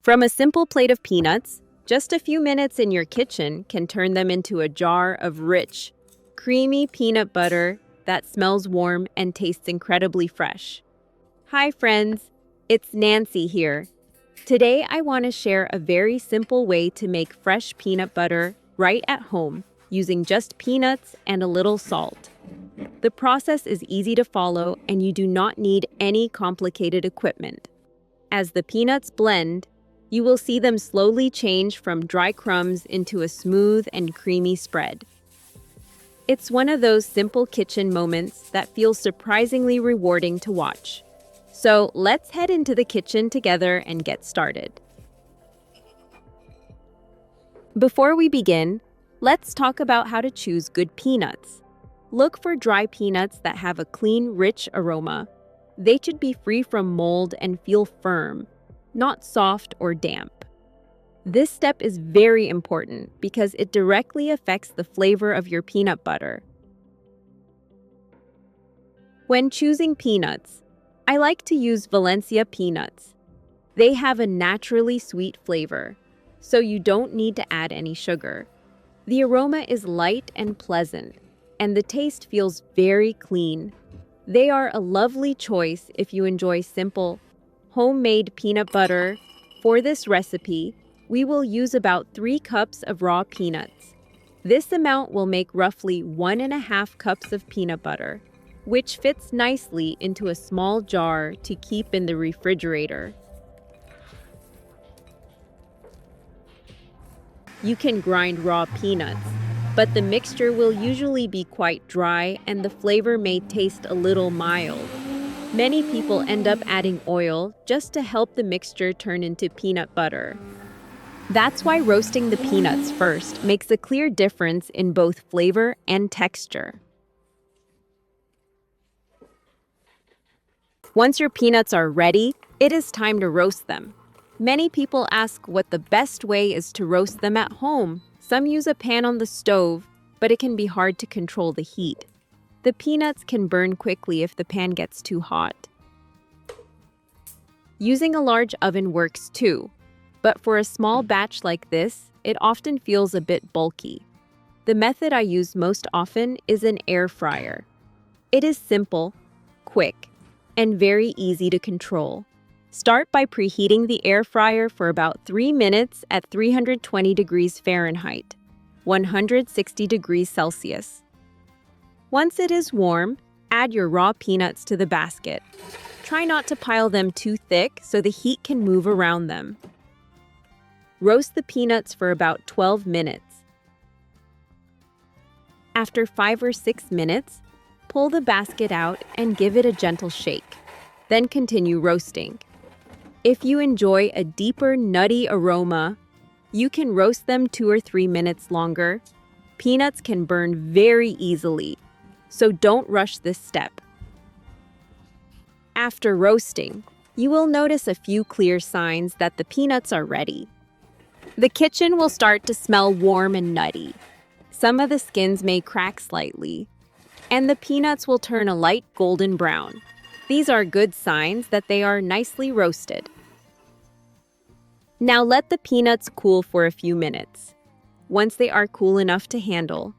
From a simple plate of peanuts, just a few minutes in your kitchen can turn them into a jar of rich, creamy peanut butter that smells warm and tastes incredibly fresh. Hi friends, it's Nancy here. Today I want to share a very simple way to make fresh peanut butter right at home using just peanuts and a little salt. The process is easy to follow and you do not need any complicated equipment. As the peanuts blend, you will see them slowly change from dry crumbs into a smooth and creamy spread. It's one of those simple kitchen moments that feels surprisingly rewarding to watch. So let's head into the kitchen together and get started. Before we begin, let's talk about how to choose good peanuts. Look for dry peanuts that have a clean, rich aroma. They should be free from mold and feel firm, not soft or damp. This step is very important because it directly affects the flavor of your peanut butter. When choosing peanuts, I like to use Valencia peanuts. They have a naturally sweet flavor, so you don't need to add any sugar. The aroma is light and pleasant, and the taste feels very clean. They are a lovely choice if you enjoy simple, homemade peanut butter. For this recipe, we will use about 3 cups of raw peanuts. This amount will make roughly 1.5 cups of peanut butter, which fits nicely into a small jar to keep in the refrigerator. You can grind raw peanuts, but the mixture will usually be quite dry and the flavor may taste a little mild. Many people end up adding oil just to help the mixture turn into peanut butter. That's why roasting the peanuts first makes a clear difference in both flavor and texture. Once your peanuts are ready, it is time to roast them. Many people ask what the best way is to roast them at home. Some use a pan on the stove, but it can be hard to control the heat. The peanuts can burn quickly if the pan gets too hot. Using a large oven works too, but for a small batch like this, it often feels a bit bulky. The method I use most often is an air fryer. It is simple, quick, and very easy to control. Start by preheating the air fryer for about 3 minutes at 320 degrees Fahrenheit, 160 degrees Celsius. Once it is warm, add your raw peanuts to the basket. Try not to pile them too thick so the heat can move around them. Roast the peanuts for about 12 minutes. After 5 or 6 minutes, pull the basket out and give it a gentle shake. Then continue roasting. If you enjoy a deeper, nutty aroma, you can roast them 2 or 3 minutes longer. Peanuts can burn very easily, so don't rush this step. After roasting, you will notice a few clear signs that the peanuts are ready. The kitchen will start to smell warm and nutty. Some of the skins may crack slightly, and the peanuts will turn a light golden brown. These are good signs that they are nicely roasted. Now let the peanuts cool for a few minutes. Once they are cool enough to handle,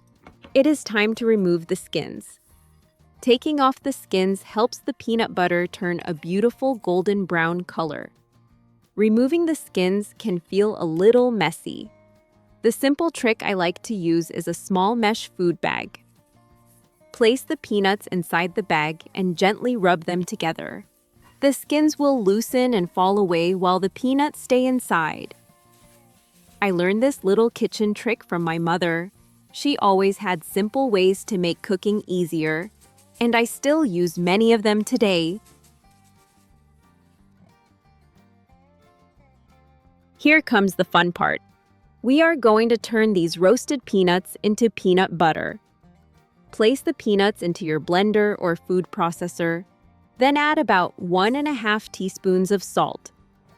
it is time to remove the skins. Taking off the skins helps the peanut butter turn a beautiful golden brown color. Removing the skins can feel a little messy. The simple trick I like to use is a small mesh food bag. Place the peanuts inside the bag and gently rub them together. The skins will loosen and fall away while the peanuts stay inside. I learned this little kitchen trick from my mother. She always had simple ways to make cooking easier, and I still use many of them today. Here comes the fun part. We are going to turn these roasted peanuts into peanut butter. Place the peanuts into your blender or food processor, then add about 1.5 teaspoons of salt.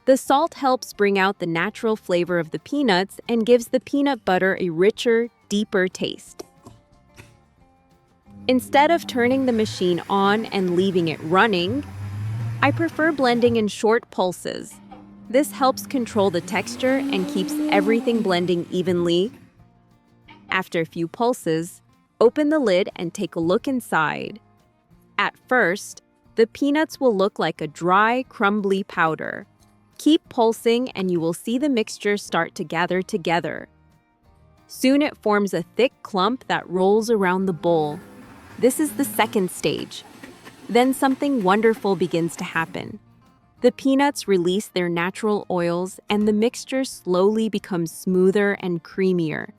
The salt helps bring out the natural flavor of the peanuts and gives the peanut butter a richer, deeper taste. Instead of turning the machine on and leaving it running, I prefer blending in short pulses. This helps control the texture and keeps everything blending evenly. After a few pulses, open the lid and take a look inside. At first, the peanuts will look like a dry, crumbly powder. Keep pulsing and you will see the mixture start to gather together. Soon it forms a thick clump that rolls around the bowl. This is the second stage. Then something wonderful begins to happen. The peanuts release their natural oils and the mixture slowly becomes smoother and creamier.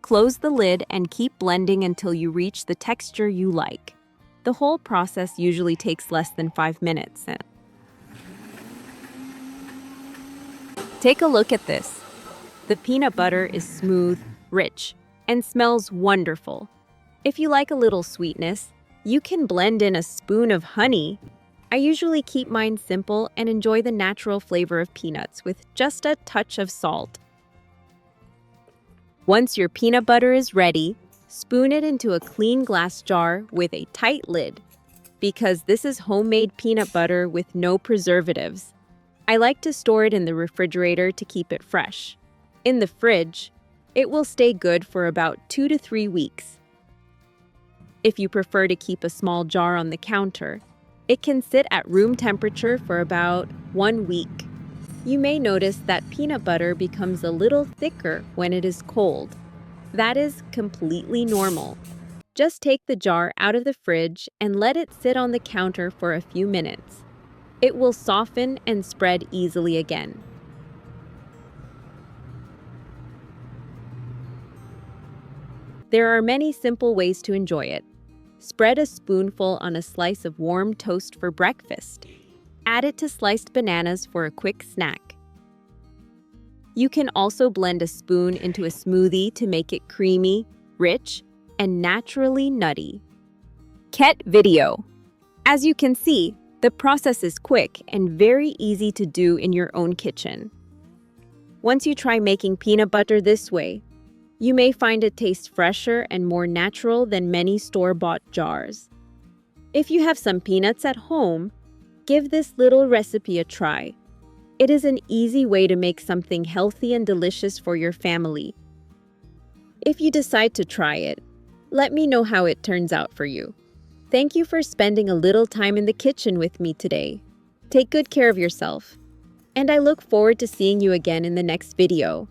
Close the lid and keep blending until you reach the texture you like. The whole process usually takes less than 5 minutes. Take a look at this. The peanut butter is smooth, rich, and smells wonderful. If you like a little sweetness, you can blend in a spoon of honey. I usually keep mine simple and enjoy the natural flavor of peanuts with just a touch of salt. Once your peanut butter is ready, spoon it into a clean glass jar with a tight lid. Because this is homemade peanut butter with no preservatives, I like to store it in the refrigerator to keep it fresh. In the fridge, it will stay good for about 2 to 3 weeks. If you prefer to keep a small jar on the counter, it can sit at room temperature for about 1 week. You may notice that peanut butter becomes a little thicker when it is cold. That is completely normal. Just take the jar out of the fridge and let it sit on the counter for a few minutes. It will soften and spread easily again. There are many simple ways to enjoy it. Spread a spoonful on a slice of warm toast for breakfast. Add it to sliced bananas for a quick snack. You can also blend a spoon into a smoothie to make it creamy, rich, and naturally nutty. Ket video. As you can see, the process is quick and very easy to do in your own kitchen. Once you try making peanut butter this way, you may find it tastes fresher and more natural than many store-bought jars. If you have some peanuts at home, give this little recipe a try. It is an easy way to make something healthy and delicious for your family. If you decide to try it, let me know how it turns out for you. Thank you for spending a little time in the kitchen with me today. Take good care of yourself, and I look forward to seeing you again in the next video.